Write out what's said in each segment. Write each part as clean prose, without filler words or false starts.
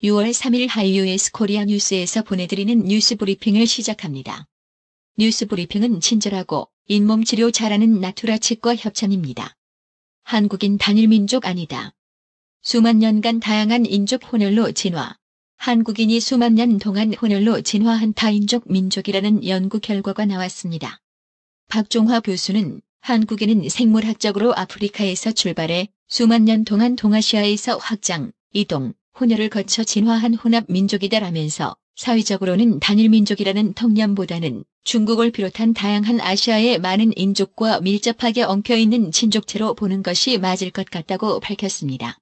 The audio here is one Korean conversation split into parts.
6월 3일 하이유에스 코리아 뉴스에서 보내드리는 뉴스 브리핑을 시작합니다. 뉴스 브리핑은 친절하고 잇몸 치료 잘하는 나투라 치과 협찬입니다. 한국인 단일 민족 아니다. 수만 년간 다양한 인종 혼혈로 진화. 한국인이 수만 년 동안 혼혈로 진화한 타인족 민족이라는 연구 결과가 나왔습니다. 박종화 교수는 한국인은 생물학적으로 아프리카에서 출발해 수만 년 동안 동아시아에서 확장, 이동, 혼혈을 거쳐 진화한 혼합 민족이다라면서 사회적으로는 단일 민족이라는 통념보다는 중국을 비롯한 다양한 아시아의 많은 인족과 밀접하게 엉켜있는 친족체로 보는 것이 맞을 것 같다고 밝혔습니다.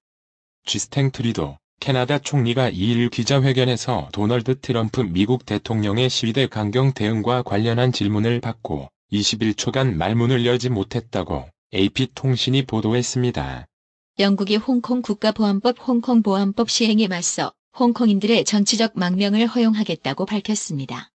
주스틴 트루도 캐나다 총리가 2일 기자회견에서 도널드 트럼프 미국 대통령의 시위대 강경 대응과 관련한 질문을 받고 21초간 말문을 열지 못했다고 AP통신이 보도했습니다. 영국이 홍콩 국가보안법 홍콩보안법 시행에 맞서 홍콩인들의 정치적 망명을 허용하겠다고 밝혔습니다.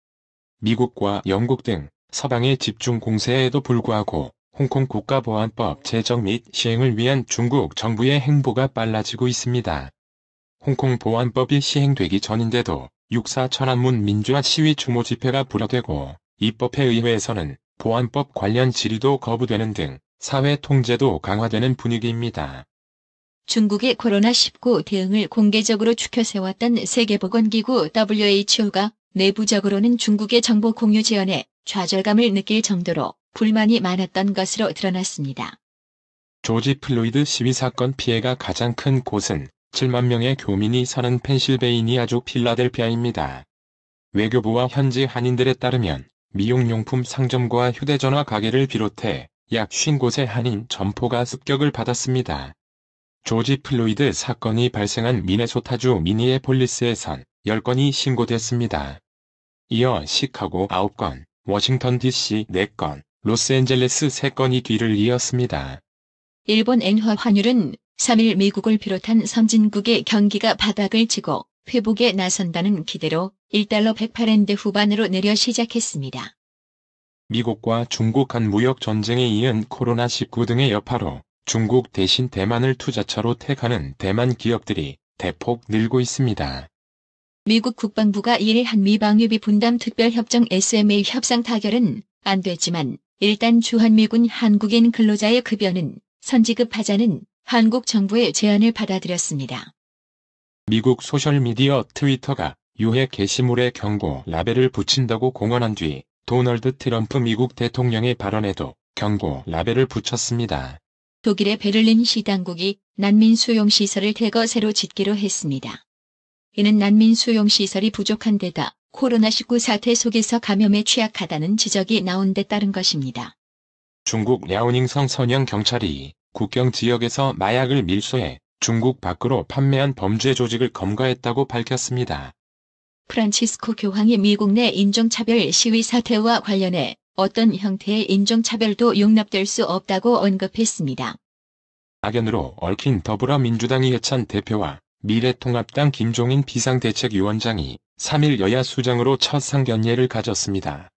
미국과 영국 등 서방의 집중 공세에도 불구하고 홍콩 국가보안법 제정 및 시행을 위한 중국 정부의 행보가 빨라지고 있습니다. 홍콩 보안법이 시행되기 전인데도 6.4 천안문 민주화 시위 추모 집회가 불허되고 입법회의회에서는 보안법 관련 질의도 거부되는 등 사회 통제도 강화되는 분위기입니다. 중국의 코로나19 대응을 공개적으로 추켜세웠던 세계보건기구 WHO가 내부적으로는 중국의 정보 공유 지연에 좌절감을 느낄 정도로 불만이 많았던 것으로 드러났습니다. 조지 플로이드 시위 사건 피해가 가장 큰 곳은 7만 명의 교민이 사는 펜실베이니아주 필라델피아입니다. 외교부와 현지 한인들에 따르면 미용용품 상점과 휴대전화 가게를 비롯해 약 50곳의 한인 점포가 습격을 받았습니다. 조지 플로이드 사건이 발생한 미네소타주 미니애폴리스에선 10건이 신고됐습니다. 이어 시카고 9건, 워싱턴 DC 4건, 로스앤젤레스 3건이 뒤를 이었습니다. 일본 엔화 환율은 3일 미국을 비롯한 선진국의 경기가 바닥을 치고 회복에 나선다는 기대로 1달러 108엔대 후반으로 내려 시작했습니다. 미국과 중국 간 무역 전쟁에 이은 코로나19 등의 여파로 중국 대신 대만을 투자처로 택하는 대만 기업들이 대폭 늘고 있습니다. 미국 국방부가 2일 한미 방위비 분담 특별협정 SMA 협상 타결은 안 됐지만 일단 주한미군 한국인 근로자의 급여는 선지급하자는 한국 정부의 제안을 받아들였습니다. 미국 소셜미디어 트위터가 유해 게시물에 경고 라벨을 붙인다고 공언한 뒤 도널드 트럼프 미국 대통령의 발언에도 경고 라벨을 붙였습니다. 독일의 베를린 시 당국이 난민 수용 시설을 대거 새로 짓기로 했습니다. 이는 난민 수용 시설이 부족한 데다 코로나19 사태 속에서 감염에 취약하다는 지적이 나온 데 따른 것입니다. 중국 랴오닝성 선양 경찰이 국경 지역에서 마약을 밀수해 중국 밖으로 판매한 범죄 조직을 검거했다고 밝혔습니다. 프란치스코 교황이 미국 내 인종차별 시위 사태와 관련해 어떤 형태의 인종차별도 용납될 수 없다고 언급했습니다. 악연으로 얽힌 더불어민주당 이해찬 대표와 미래통합당 김종인 비상대책위원장이 3일 여야 수장으로 첫 상견례를 가졌습니다.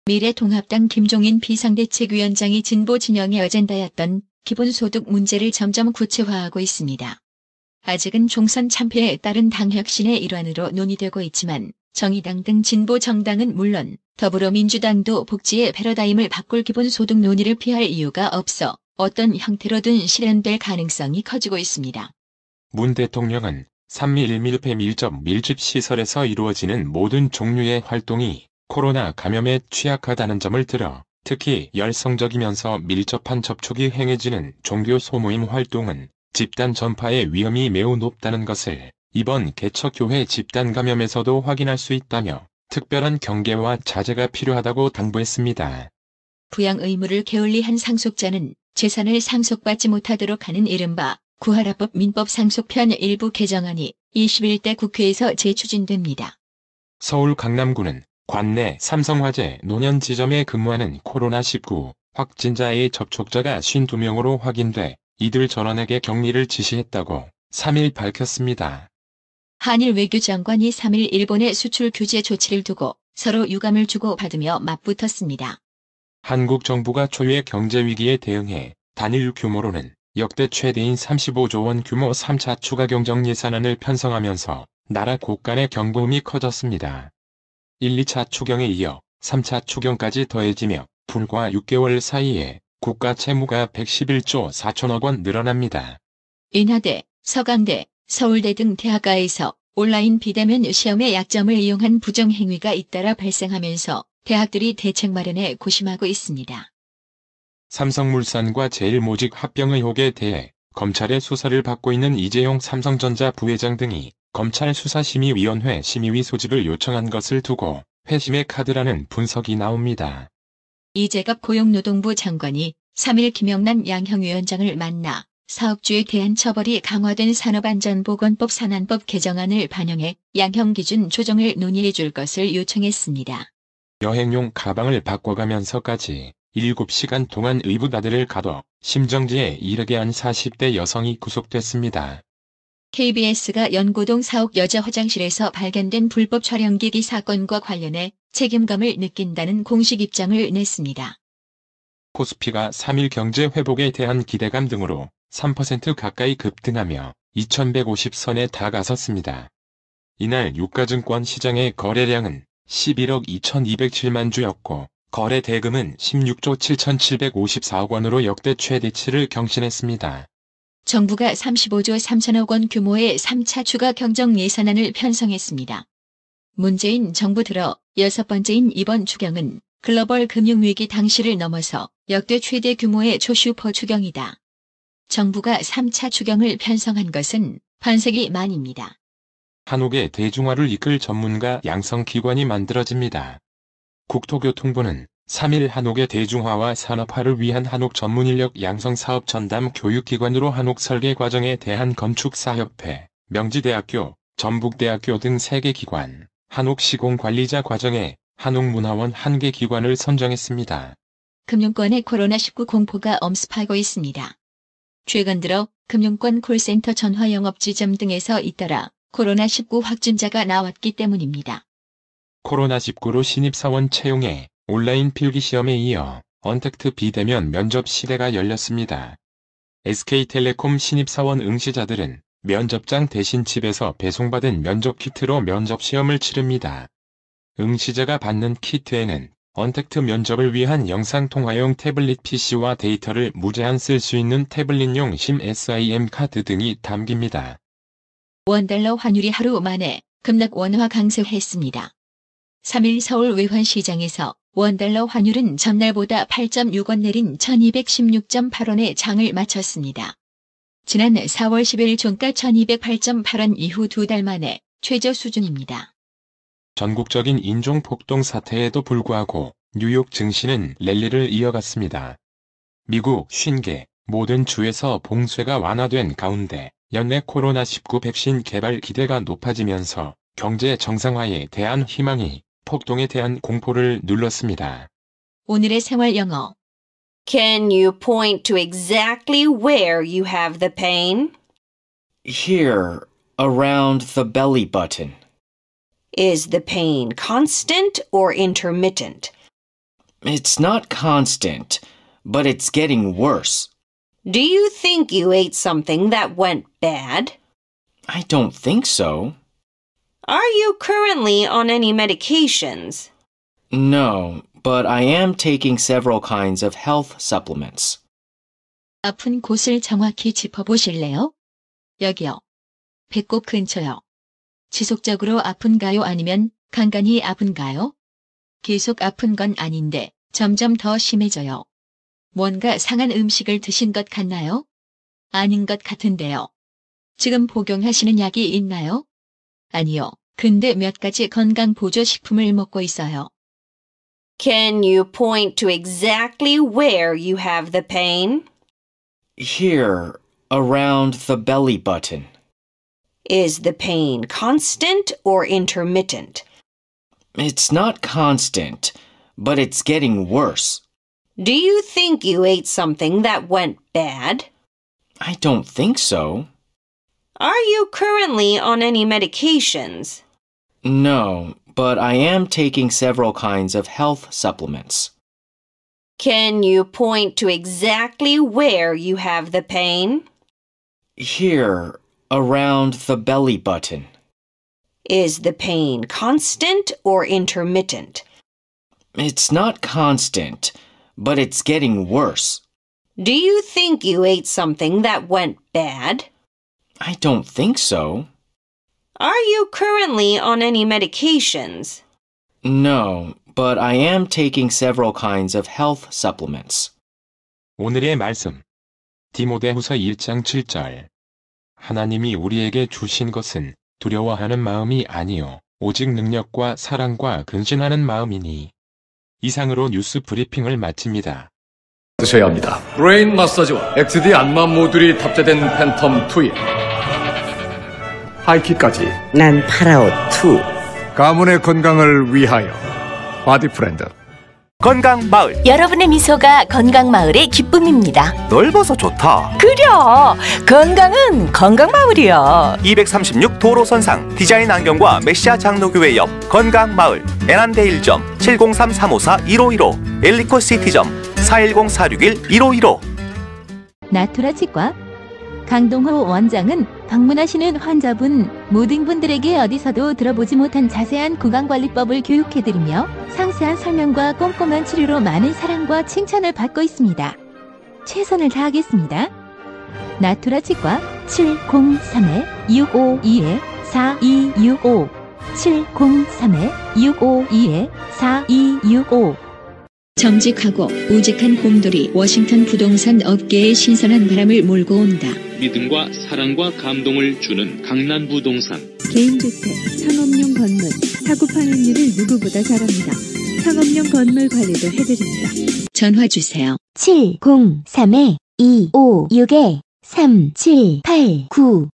미래통합당 김종인 비상대책위원장이 진보 진영의 어젠다였던 기본소득 문제를 점점 구체화하고 있습니다. 아직은 총선 참패에 따른 당 혁신의 일환으로 논의되고 있지만 정의당 등 진보 정당은 물론 더불어민주당도 복지의 패러다임을 바꿀 기본소득 논의를 피할 이유가 없어 어떤 형태로든 실현될 가능성이 커지고 있습니다. 문 대통령은 3.1밀폐 밀접 시설에서 이루어지는 모든 종류의 활동이 코로나 감염에 취약하다는 점을 들어 특히 열성적이면서 밀접한 접촉이 행해지는 종교 소모임 활동은 집단 전파의 위험이 매우 높다는 것을 이번 개척교회 집단 감염에서도 확인할 수 있다며 특별한 경계와 자제가 필요하다고 당부했습니다. 부양 의무를 게을리한 상속자는 재산을 상속받지 못하도록 하는 이른바 구하라법 민법 상속편 일부 개정안이 21대 국회에서 재추진됩니다. 서울 강남구는 관내 삼성화재 논현지점에 근무하는 코로나19 확진자의 접촉자가 52명으로 확인돼 이들 전원에게 격리를 지시했다고 3일 밝혔습니다. 한일 외교장관이 3일 일본의 수출 규제 조치를 두고 서로 유감을 주고받으며 맞붙었습니다. 한국 정부가 초유의 경제위기에 대응해 단일 규모로는 역대 최대인 35조 원 규모 3차 추가 경정 예산안을 편성하면서 나라 곳간의 경보음이 커졌습니다. 1, 2차 추경에 이어 3차 추경까지 더해지며 불과 6개월 사이에 국가 채무가 111조 4천억 원 늘어납니다. 인하대, 서강대, 서울대 등 대학가에서 온라인 비대면 시험의 약점을 이용한 부정행위가 잇따라 발생하면서 대학들이 대책 마련에 고심하고 있습니다. 삼성물산과 제일모직 합병 의혹에 대해 검찰의 수사를 받고 있는 이재용 삼성전자 부회장 등이 검찰 수사심의위원회 심의위 소집을 요청한 것을 두고 회심의 카드라는 분석이 나옵니다. 이재갑 고용노동부 장관이 3일 김영란 양형위원장을 만나 사업주에 대한 처벌이 강화된 산업안전보건법 산안법 개정안을 반영해 양형기준 조정을 논의해 줄 것을 요청했습니다. 여행용 가방을 바꿔가면서까지 7시간 동안 의붓아들을 가둬 심정지에 이르게 한 40대 여성이 구속됐습니다. KBS가 연고동 사옥 여자 화장실에서 발견된 불법 촬영기기 사건과 관련해 책임감을 느낀다는 공식 입장을 냈습니다. 코스피가 3일 경제 회복에 대한 기대감 등으로 3% 가까이 급등하며 2150선에 다가섰습니다. 이날 유가증권 시장의 거래량은 11억 2207만 주였고 거래 대금은 16조 7754억 원으로 역대 최대치를 경신했습니다. 정부가 35조 3천억 원 규모의 3차 추가 경정 예산안을 편성했습니다. 문재인 정부 들어 6번째인 이번 추경은 글로벌 금융위기 당시를 넘어서 역대 최대 규모의 초슈퍼 추경이다. 정부가 3차 추경을 편성한 것은 반세기 만입니다. 한옥의 대중화를 이끌 전문가 양성기관이 만들어집니다. 국토교통부는 3일 한옥의 대중화와 산업화를 위한 한옥 전문인력 양성 사업 전담 교육기관으로 한옥 설계 과정에 대한 건축사협회, 명지대학교, 전북대학교 등 3개 기관, 한옥 시공관리자 과정에 한옥문화원 1개 기관을 선정했습니다. 금융권의 코로나19 공포가 엄습하고 있습니다. 최근 들어 금융권 콜센터 전화 영업지점 등에서 잇따라 코로나19 확진자가 나왔기 때문입니다. 코로나19로 신입사원 채용에 온라인 필기시험에 이어 언택트 비대면 면접 시대가 열렸습니다. SK텔레콤 신입사원 응시자들은 면접장 대신 집에서 배송받은 면접 키트로 면접시험을 치릅니다. 응시자가 받는 키트에는 언택트 면접을 위한 영상통화용 태블릿 PC와 데이터를 무제한 쓸 수 있는 태블릿용 심 SIM 카드 등이 담깁니다. 원달러 환율이 하루 만에 급락 원화 강세했습니다. 3일 서울 외환시장에서 원달러 환율은 전날보다 8.6원 내린 1216.8원에 장을 마쳤습니다. 지난 4월 10일 종가 1208.8원 이후 2달 만에 최저 수준입니다. 전국적인 인종폭동 사태에도 불구하고 뉴욕 증시는 랠리를 이어갔습니다. 미국 50개 모든 주에서 봉쇄가 완화된 가운데 연내 코로나19 백신 개발 기대가 높아지면서 경제 정상화에 대한 희망이 폭동에 대한 공포를 눌렀습니다. 오늘의 생활 영어. Can you point to exactly where you have the pain? Here, around the belly button. Is the pain constant or intermittent? It's not constant, but it's getting worse. Do you think you ate something that went bad? I don't think so. Are you currently on any medications? No, but I am taking several kinds of health supplements. 아픈 곳을 정확히 짚어보실래요? 여기요. 배꼽 근처요. 지속적으로 아픈가요? 아니면 간간히 아픈가요? 계속 아픈 건 아닌데 점점 더 심해져요. 뭔가 상한 음식을 드신 것 같나요? 아닌 것 같은데요. 지금 복용하시는 약이 있나요? 아니요. 근데 몇 가지 건강보조식품을 먹고 있어요. Can you point to exactly where you have the pain? Here, around the belly button. Is the pain constant or intermittent? It's not constant, but it's getting worse. Do you think you ate something that went bad? I don't think so. Are you currently on any medications? No, but I am taking several kinds of health supplements. Can you point to exactly where you have the pain? Here, around the belly button. Is the pain constant or intermittent? It's not constant, but it's getting worse. Do you think you ate something that went bad? I don't think so. Are you currently on any medications? No, but I am taking several kinds of health supplements. 오늘의 말씀. 디모데후서 1장 7절. 하나님이 우리에게 주신 것은 두려워하는 마음이 아니요 오직 능력과 사랑과 근신하는 마음이니. 이상으로 뉴스 브리핑을 마칩니다. 드셔야 합니다. 브레인 마사지와 XD 안마 모듈이 탑재된 팬텀 2에 하이킥까지 난 파라오 2. 가문의 건강을 위하여 바디 프렌드. 건강마을. 여러분의 미소가 건강마을의 기쁨입니다. 넓어서 좋다. 그려! 건강은 건강마을이야. 236 도로선상 디자인 안경과 메시아 장로교회 옆 건강마을. 애난데일점 703-354-1515 엘리코시티점 410-461-1515. 나투라 치과 강동호 원장은 방문하시는 환자분 모든 분들에게 어디서도 들어보지 못한 자세한 구강관리법을 교육해드리며 상세한 설명과 꼼꼼한 치료로 많은 사랑과 칭찬을 받고 있습니다. 최선을 다하겠습니다. 나투라 치과 703-652-4265 703-652-4265 정직하고 우직한 곰돌이 워싱턴 부동산 업계에 신선한 바람을 몰고 온다. 믿음과 사랑과 감동을 주는 강남부동산. 개인주택, 상업용 건물, 사고 파행률을 누구보다 잘합니다. 상업용 건물 관리도 해드립니다. 전화 주세요. 703-256-3789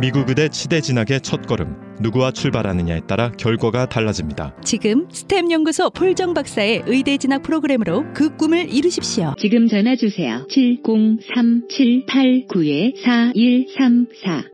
미국 의대 치대 진학의 첫걸음. 누구와 출발하느냐에 따라 결과가 달라집니다. 지금 스템 연구소 폴정 박사의 의대 진학 프로그램으로 그 꿈을 이루십시오. 지금 전화 주세요. 703-789-4134